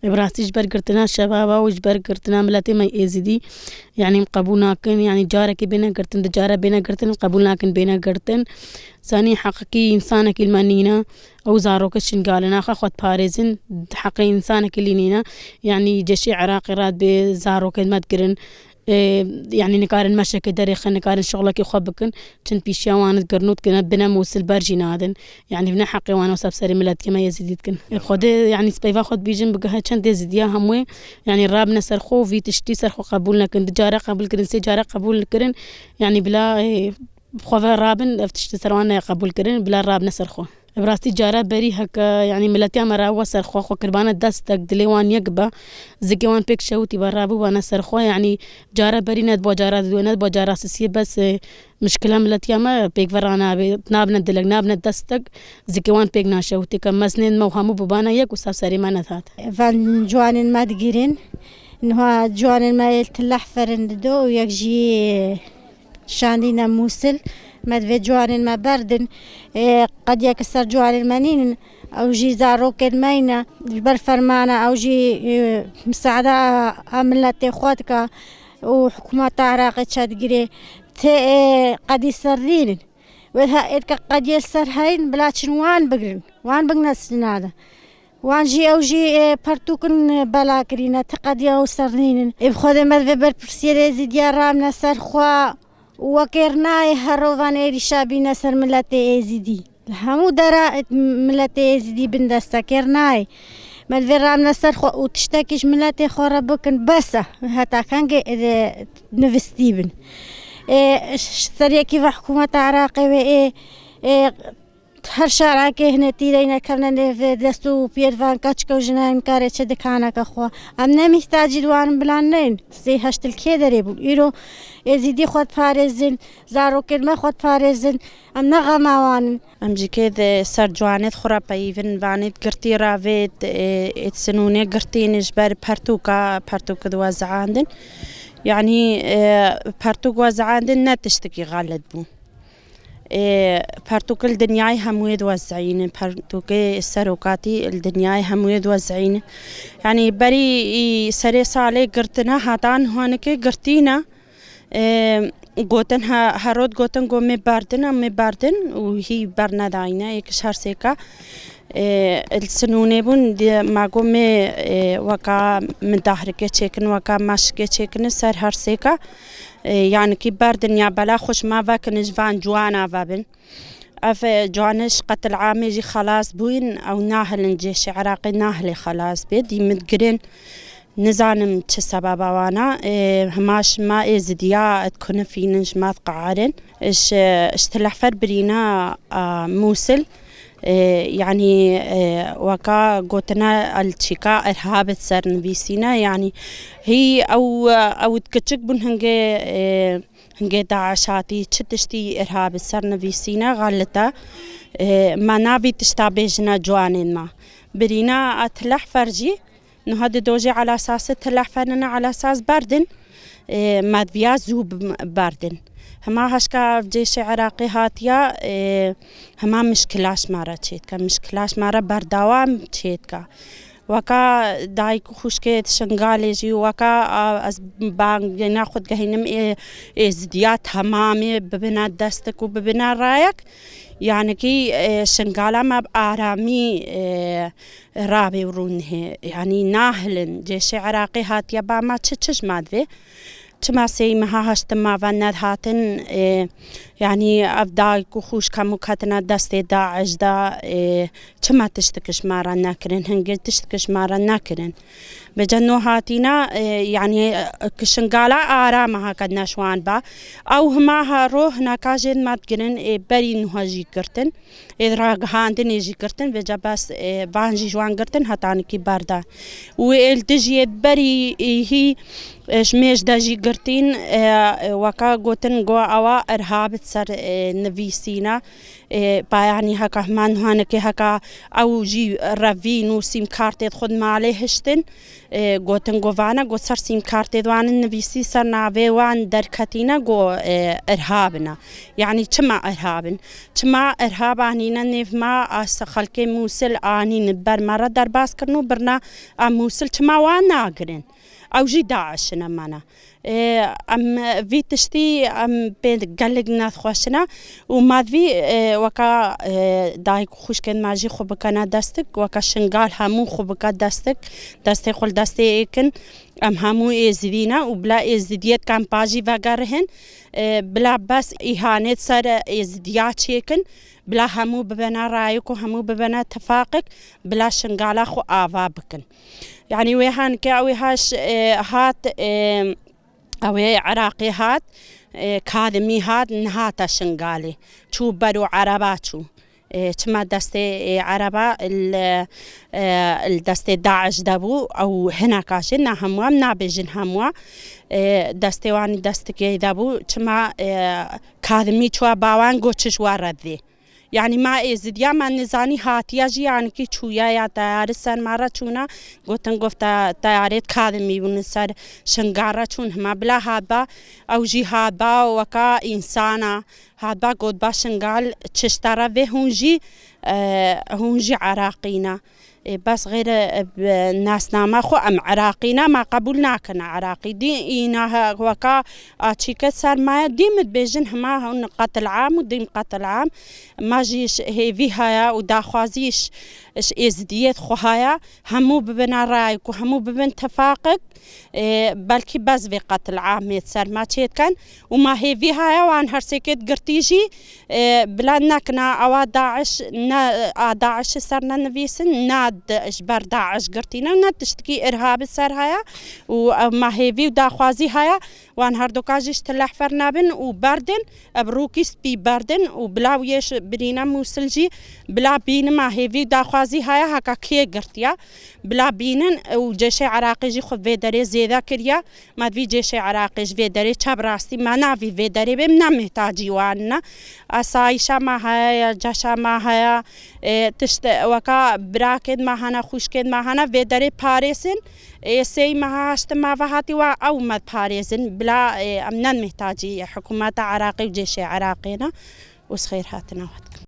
براستي جبر قرتنا شبابا وجبر قرتنا ملاتي ما يزيدي يعني قبولنا كن يعني جارك بينا قرتن دجارة بينا قرتن قبولنا كن بينا قرتن ثاني حقيقي إنسانك المانينا أو زاروك الشنقالنا خد باريزن حقي إنسانك اللي نينا يعني جيشي عراقي راد بزاروك ما تقرن يعني نقارن مشاكل دريخ نقارن شغلك يخبكن كنت بيشيا وانا قرنوت كنا بنا موصل برجينادن يعني بنا حقي وانا وساب سري ملات كما يزيدكن خد يعني سبيفا خد بيجن بقى كنت يزيديا هموي يعني رابنا سرخو في تشتي سرخو قبولنا كن دجارة قبول كرن سجارة قبول كرن يعني بلا بخوفا رابن افتشت سروانا قبول كرن بلا رابنا سرخو براستي جارة بري هكا يعني ملاتي مرا وسر خو قربانة دستك دليوان يقبا زكيوان بيك شوتي برابو وانا سرخو يعني جارة بري ندبو جارة ندبو جارة سسي بس مشكلة ملاتي ما بيك فرانا نابنا دلق نابنا دستك زكيوان بيك ناشوتي كم سنين موهمو ببانا يك وساب سري ما نثات فان جوان ما تقيرين انه جوان ما يلتلح فرندو ويجي شاندينا موسل ما في جوان ما بردن قد يكسر جوان المنين أو جي زاروك المينا جبر فرمانة أو جي مساعدة عملت خواتك وحكومة عراق تشادقري قد يسرين وها قد يسر هين بلاتشن وان بقرن السنادة وان جي أو جي برتوكن بلاكرينا تقد يوسرين بخود ما في برسيري ديال رامنا سرخوا وكرناي هروفاني رشابي نسر ملتي ازيدي الحمو درا ملتي ازيدي بندستا كرناي مالفيرام نسر خو وتشتكيش ملتي خورا بكن بس هتا كان نفستيبن سريا كيف حكومة عراقي و هر شارع که هنر تیرین کردن دستو پیروان کچک و جنان کاری چه دکانه که خوا ام نمی‌تاجی دوان بلندن سی هشتل کی داری بود ایرو ازیدی خود پارزن زارو کلمه خود پارزن ام نغماوان ام جکید سر جوانت خورا پیون وانت گرتی راوید اتسنونه گرتی نجبر پرتوکا دوازعاندن يعني بارتوك وزعاندن نتشتكي غالد بو بارتوك الدنياي همويد وزعين بارتوك السروكاتي الدنياي همويد وزعين يعني بري سري صالي قرتنا هاتان هونك قرتينا قوتن هارود قوتن قومي باردن وهي برنا داينا يكشهر سيكا السنوني بون ما قومي وكا من داهركي تشيكن وكا ماشكي تشيكن سر هر سيكا يعني كي باردن يا بلا خوش ما باكن جوان جوانا فابن اف جوانش قتل عامي جي خلاص بوين او ناهل الجيش عراقي ناهلي خلاص بيدي متقرن نزانم تش سبابا وانا هماش ما ازديا تكون فينش ما تقعرن اش تلحفر برينا موسل يعني وكا قوتنا التشيكا إرهاب سر نبيسينا يعني هي أو تكتشك بن هنجي داعشاتي تشتشتي إرهاب سر نبيسينا غلطة ما نبي تشتابيجنا جوانين ما برينا أتلح فرجي نهاد دوجي على أساس تلح فرنا على أساس باردن ما دبيا زوب باردن هما هشكا جيش عراقي هاتيا هما مشكلاش مارا تشيتكا مشكلاش مارا بردوام تشيتكا وكا دايكو خوشكي تشنغالي جي وكا از بان ناخد جهنم ازديات همامي ببنا دستك وببنا رايك يعني كي شنغالا ما بآرامي رابي ورونه يعني ناهلن جيش عراقي هاتيا با ما تشتش مادفي تما سي مها هشتما فاند هاتن يعني أفداي كوخوش كمكاتنا دستي داعش دا تما تشتكش مارا ناكرن هنجل تشتكش مارا ناكرن بجنو هاتينا يعني كشنقالا آرامها كدنا شوان با أو هما روح ناكاجين ما تقرن بري نوها جي كرتن إذ هاندن يجي كرتن بجا بس بانجي جوان كرتن هاتاني كي باردا والدجي بري هي شميش داجي قرتين وكا قوتن قوا أوا إرهاب سر نفيسينا يعني هكا همان هانك هكا أو جي رافين وسيم كارت خد ما عليه هشتن قوتن قوانا قو سر سيم كارت دوان النبيسي سر نعبي وان دركتينا قو إرهابنا يعني كما إرهابن كما إرهاب عنينا نفما أسخلكي موسل آني نبر مرة درباس كرنو برنا موسل كما وان ناقرن أو جي داعشنا معنا أم في تشتي أم بين قلقنا خوشنا وما في وكا دايك خوش كان ماجي خو بكنا دستك وكا شنقال همو خو بكا دستك خل دستي ايكن ام همو ازدينا وبلا ازديات كان باجي وقارهن بلا بس إهانات سر ازديات شيكن بلا همو ببنا رايك وهمو ببنا تفاقك بلا شنقالا خو آفا بكن يعني ويهان كاوي هاش هات أوي عراقي هات كاذمي هات نهاتا شنقالي شو برو عرباتشو تما دستي عربا الدستي داعش دابو أو هنا كاشن نهموا نابجن هموا دستي واني دستكي دابو تما كاذمي شوا باوان قوتش واردي يعني ما ازد يا ما نزاني هاتيا جي يعني كي چويا يا تيار سر مارا چونا گوتن گفتا تيارت كادمي ون سر شنگارا چون ما بلا هابا او جي هابا وكا انسانا هابا قد با شنگال چشتارا و هونجي عراقينا بس غير الناس ناما خو ام عراقينا ما قبولنا كنا عراقي دي اينا وكا اتشيكت صار ما ديم بيجن هما هون قتل عام وديم قتل عام ما جيش هي فيها وداخوازيش ازديت خوهايا همو ببنا رايك وهمو ببن تفاقك بلكي بس في قتل عام يتسر ما تشيت كان وما هي فيها وان هرسيكت قرتيجي بلا نكنا او داعش داعش صرنا نفيسن ناد اجبر داعش قرتينا ناد تشتكي ارهاب السر هيا وما هي في وداخوازي هيا وان هردوكاجيش تلاح فرنابن وبردن بروكيس بي بردن وبلا ويش برينا موسلجي بلا بين ما هي في داخوازي هيا هكا كي قرتيا بلا بينن وجيش عراقي جي خذ في داري زيدا كريا ما في جيش عراقي في داري تشاب راستي ما نافي في داري بمنا محتاجي وانا اسايشا ما هيا جاشا ما هيا تشت وكا براكد ما هنا خوشكد ما هنا في داري باريسن سي ما هاشت ما فهاتي او ما باريسن بلا امنا محتاجي حكومات عراقي وجيش عراقينا وسخير هاتنا